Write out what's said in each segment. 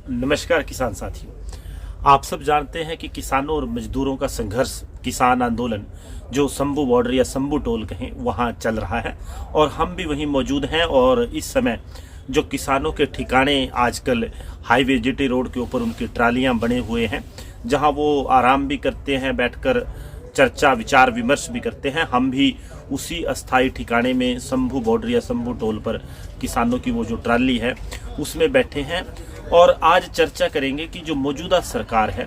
नमस्कार किसान साथियों। आप सब जानते हैं कि किसानों और मजदूरों का संघर्ष, किसान आंदोलन जो शंभू बॉर्डर या शंभू टोल कहें वहाँ चल रहा है और हम भी वहीं मौजूद हैं। और इस समय जो किसानों के ठिकाने आजकल हाईवे जीटी रोड के ऊपर उनकी ट्रालियाँ बने हुए हैं, जहाँ वो आराम भी करते हैं, बैठकर चर्चा विचार विमर्श भी करते हैं। हम भी उसी अस्थायी ठिकाने में शंभू बॉर्डर या शंभू टोल पर किसानों की वो जो ट्राली है उसमें बैठे हैं और आज चर्चा करेंगे कि जो मौजूदा सरकार है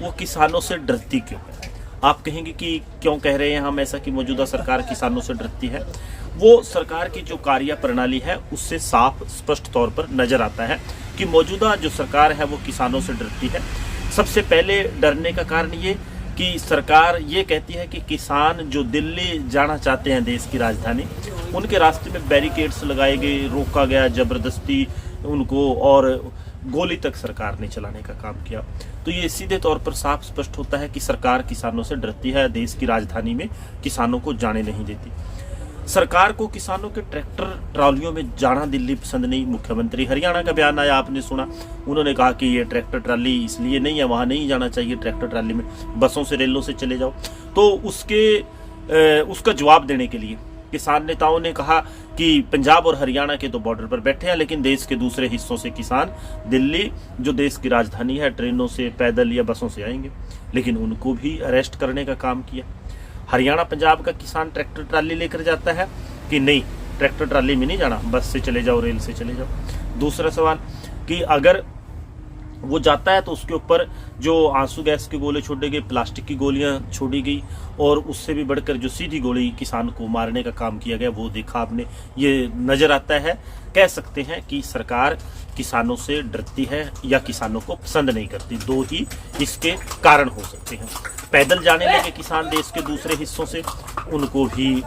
वो किसानों से डरती क्यों है। आप कहेंगे कि क्यों कह रहे हैं हम ऐसा कि मौजूदा सरकार किसानों से डरती है। वो सरकार की जो कार्य प्रणाली है उससे साफ स्पष्ट तौर पर नजर आता है कि मौजूदा जो सरकार है वो किसानों से डरती है। सबसे पहले डरने का कारण ये कि सरकार ये कहती है कि किसान जो दिल्ली जाना चाहते हैं, देश की राजधानी, उनके रास्ते में बैरिकेड्स लगाए गए, रोका गया जबरदस्ती उनको, और गोली तक सरकार ने चलाने का काम किया। तो ये सीधे तौर पर साफ स्पष्ट होता है कि सरकार किसानों से डरती है, देश की राजधानी में किसानों को जाने नहीं देती। सरकार को किसानों के ट्रैक्टर ट्रॉलियों में जाना दिल्ली पसंद नहीं। मुख्यमंत्री हरियाणा का बयान आया, आपने सुना, उन्होंने कहा कि ये ट्रैक्टर ट्रॉली इसलिए नहीं है, वहाँ नहीं जाना चाहिए ट्रैक्टर ट्रॉली में, बसों से रेलों से चले जाओ। तो उसका जवाब देने के लिए किसान नेताओं ने कहा कि पंजाब और हरियाणा के तो बॉर्डर पर बैठे हैं, लेकिन देश के दूसरे हिस्सों से किसान दिल्ली जो देश की राजधानी है ट्रेनों से, पैदल या बसों से आएंगे, लेकिन उनको भी अरेस्ट करने का काम किया। हरियाणा पंजाब का किसान ट्रैक्टर ट्राली लेकर जाता है कि नहीं, ट्रैक्टर ट्राली में नहीं जाना, बस से चले जाओ, रेल से चले जाओ। दूसरा सवाल कि अगर वो जाता है तो उसके ऊपर जो आंसू गैस के गोले छोड़े गए, प्लास्टिक की गोलियां छोड़ी गई, और उससे भी बढ़कर जो सीधी गोली किसान को मारने का काम किया गया वो देखा आपने। ये नजर आता है, कह सकते हैं कि सरकार किसानों से डरती है या किसानों को पसंद नहीं करती। दो ही इसके कारण हो सकते हैं। पैदल जाने लगे किसान देश के दूसरे हिस्सों से, उनको भी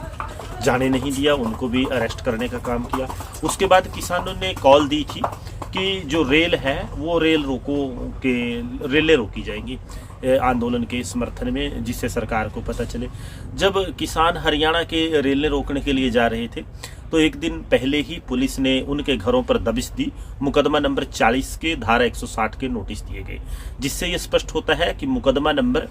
जाने नहीं दिया, उनको भी अरेस्ट करने का काम किया। उसके बाद किसानों ने कॉल दी थी कि जो रेल है वो रेलें रोकी जाएंगी आंदोलन के समर्थन में, जिससे सरकार को पता चले। जब किसान हरियाणा के रेलें रोकने के लिए जा रहे थे तो एक दिन पहले ही पुलिस ने उनके घरों पर दबिश दी। मुकदमा नंबर 40 के धारा 160 के नोटिस दिए गए, जिससे यह स्पष्ट होता है कि मुकदमा नंबर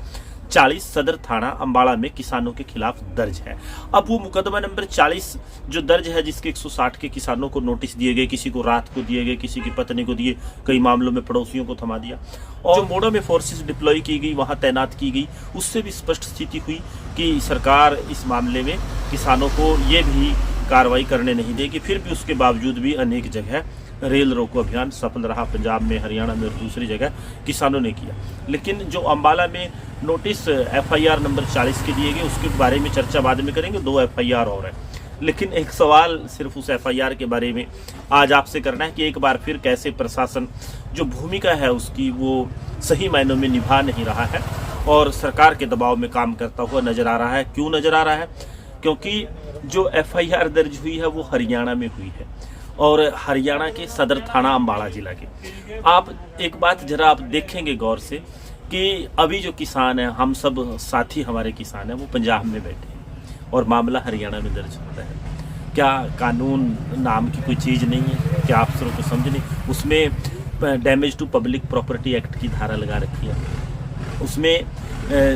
40 सदर थाना अंबाला में किसानों के खिलाफ दर्ज है। अब वो मुकदमा नंबर 40 जो दर्ज है, जिसके 160 के किसानों को नोटिस दिए गए, किसी को रात को दिए गए, किसी की पत्नी को दिए, कई मामलों में पड़ोसियों को थमा दिया, और जो मोडा में फोर्सेस डिप्लॉय की गई, वहां तैनात की गई, उससे भी स्पष्ट स्थिति हुई कि सरकार इस मामले में किसानों को ये भी कार्रवाई करने नहीं देगी। फिर भी उसके बावजूद भी अनेक जगह रेल रोको अभियान सफल रहा, पंजाब में, हरियाणा में और दूसरी जगह किसानों ने किया। लेकिन जो अंबाला में नोटिस FIR नंबर 40 के दिए गए, उसके बारे में चर्चा बाद में करेंगे। 2 FIR और है, लेकिन एक सवाल सिर्फ उस FIR के बारे में आज आपसे करना है कि एक बार फिर कैसे प्रशासन जो भूमिका है उसकी वो सही मायनों में निभा नहीं रहा है और सरकार के दबाव में काम करता हुआ नजर आ रहा है। क्यों नजर आ रहा है? क्योंकि जो FIR दर्ज हुई है वो हरियाणा में हुई है, और हरियाणा के सदर थाना अंबाला जिला के। आप एक बात जरा आप देखेंगे गौर से कि अभी जो किसान है, हम सब साथी हमारे किसान हैं, वो पंजाब में बैठे हैं और मामला हरियाणा में दर्ज होता है। क्या कानून नाम की कोई चीज़ नहीं है? क्या अफसरों को समझ नहीं? उसमें damage to public property act की धारा लगा रखी है, उसमें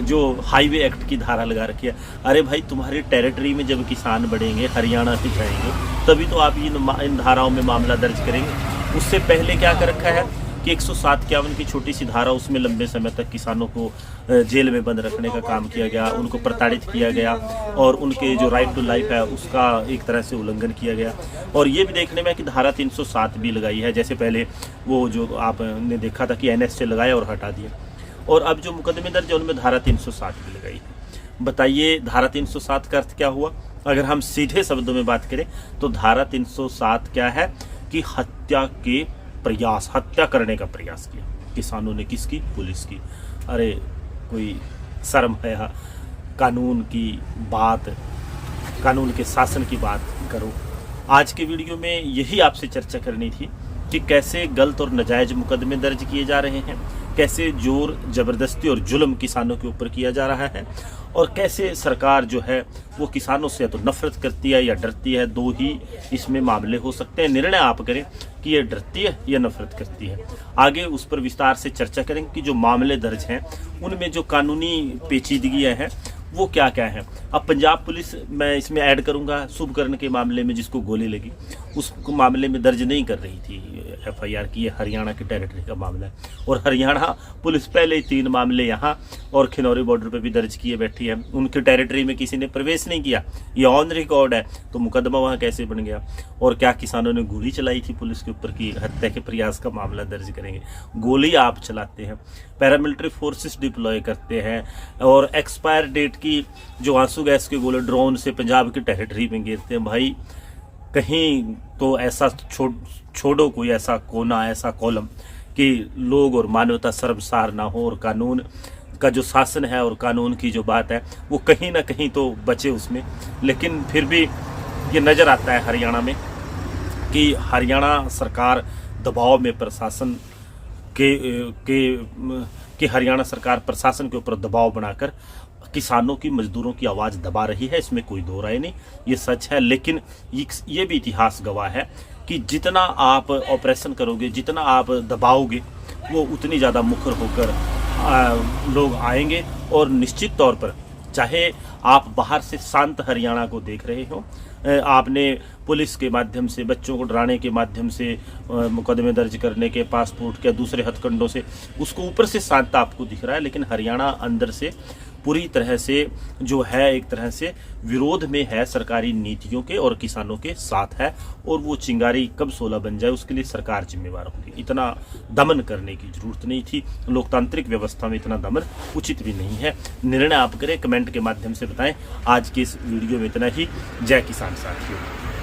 जो हाईवे एक्ट की धारा लगा रखी है। अरे भाई, तुम्हारी टेरिटरी में जब किसान बढ़ेंगे, हरियाणा से जाएंगे, तभी तो आप इन धाराओं में मामला दर्ज करेंगे। उससे पहले क्या कर रखा है कि 107-51 की छोटी सी धारा, उसमें लंबे समय तक किसानों को जेल में बंद रखने का काम किया गया, उनको प्रताड़ित किया गया और उनके जो राइट टू लाइफ है उसका एक तरह से उल्लंघन किया गया। और ये भी देखने में कि धारा 307 भी लगाई है, जैसे पहले वो जो आपने देखा था कि NS से लगाया और हटा दिया, और अब जो मुकदमे दर्ज है उनमें धारा 307 भी लगाई है। बताइए धारा 307 का अर्थ क्या हुआ? अगर हम सीधे शब्दों में बात करें तो धारा 307 क्या है कि हत्या करने का प्रयास किया किसानों ने। किसकी? पुलिस की। अरे कोई शर्म है? कानून की बात, कानून के शासन की बात करो। आज के वीडियो में यही आपसे चर्चा करनी थी कि कैसे गलत और नाजायज मुकदमे दर्ज किए जा रहे हैं, कैसे जोर जबरदस्ती और जुल्म किसानों के ऊपर किया जा रहा है, और कैसे सरकार जो है वो किसानों से या तो नफरत करती है या डरती है। दो ही इसमें मामले हो सकते हैं। निर्णय आप करें कि ये डरती है या नफरत करती है। आगे उस पर विस्तार से चर्चा करेंगे कि जो मामले दर्ज हैं उनमें जो कानूनी पेचीदगियां हैं वो क्या क्या है। अब पंजाब पुलिस मैं इसमें ऐड करूंगा, शुभकर्ण के मामले में जिसको गोली लगी उस मामले में दर्ज नहीं कर रही थी एफआईआर की। ये हरियाणा की टेरिटरी का मामला है और हरियाणा पुलिस पहले ही 3 मामले यहाँ और खिनौरी बॉर्डर पे भी दर्ज किए बैठी है। उनकी टेरिटरी में किसी ने प्रवेश नहीं किया, ये ऑन रिकॉर्ड है, तो मुकदमा वहाँ कैसे बन गया। और क्या किसानों ने गोली चलाई थी पुलिस के ऊपर की हत्या के प्रयास का मामला दर्ज करेंगे। गोली आप चलाते हैं, पैरामिलिट्री फोर्सेस डिप्लॉय करते हैं और एक्सपायर डेट की जो आंसू गैस के गोले ड्रोन से पंजाब की टेरिटरी में गिरते हैं। भाई कहीं तो ऐसा छोड़ो कोई ऐसा कोना, ऐसा कॉलम कि लोग और मानवता शर्मसार ना हो और कानून का जो शासन है और कानून की जो बात है वो कहीं ना कहीं तो बचे उसमें। लेकिन फिर भी ये नज़र आता है हरियाणा में कि हरियाणा सरकार दबाव में प्रशासन कि हरियाणा सरकार प्रशासन के ऊपर दबाव बनाकर किसानों की, मजदूरों की आवाज़ दबा रही है। इसमें कोई दो राय नहीं, ये सच है। लेकिन ये भी इतिहास गवाह है कि जितना आप ऑपरेशन करोगे, जितना आप दबाओगे, वो उतनी ज़्यादा मुखर होकर लोग आएंगे। और निश्चित तौर पर चाहे आप बाहर से शांत हरियाणा को देख रहे हो, आपने पुलिस के माध्यम से, बच्चों को डराने के माध्यम से, मुकदमे दर्ज करने के, पासपोर्ट के दूसरे हथकंडों से उसको ऊपर से शांत आपको दिख रहा है, लेकिन हरियाणा अंदर से पूरी तरह से जो है एक तरह से विरोध में है सरकारी नीतियों के और किसानों के साथ है। और वो चिंगारी कब 16 बन जाए उसके लिए सरकार जिम्मेवार होगी। इतना दमन करने की जरूरत नहीं थी, लोकतांत्रिक व्यवस्था में इतना दमन उचित भी नहीं है। निर्णय आप करें, कमेंट के माध्यम से बताएं। आज के इस वीडियो में इतना ही। जय किसान साथियों।